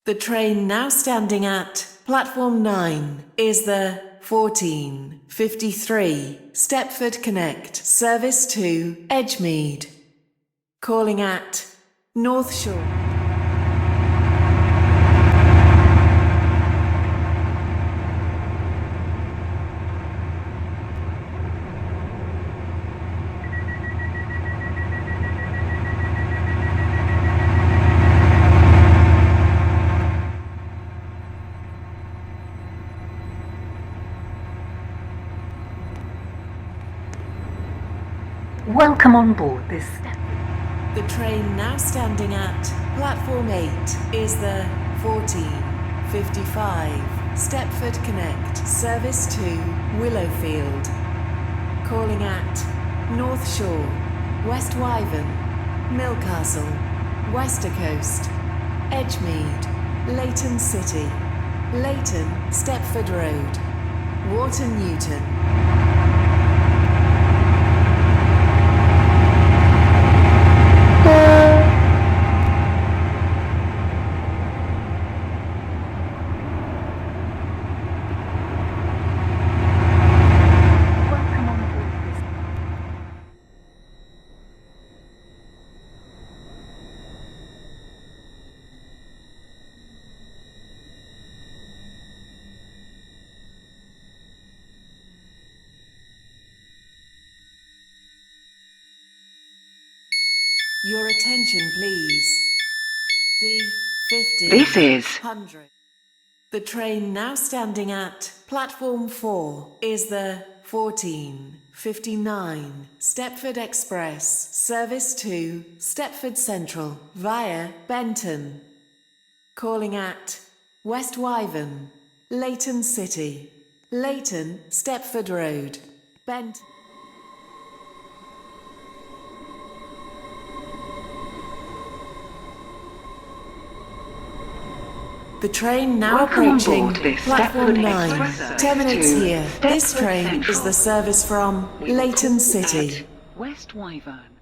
The train now standing at platform 9 is the 1453 Stepford Connect service to Edgemead. Calling at North Shore. Welcome on board this step. The train now standing at platform 8 is the 1455 Stepford Connect service to Willowfield. Calling at North Shore, West Wyvern, Millcastle, Westercoast, Edgemead, Leighton City, Leighton, Stepford Road, Wharton Newton. Your attention, please. This is D1500. The train now standing at platform 4 is the 1459 Stepford Express service to Stepford Central via Benton. Calling at West Wyvern, Leighton City, Leighton, Stepford Road, Benton. The train now approaching platform 9 terminates here. This train is the service from Leighton City. West Wyvern.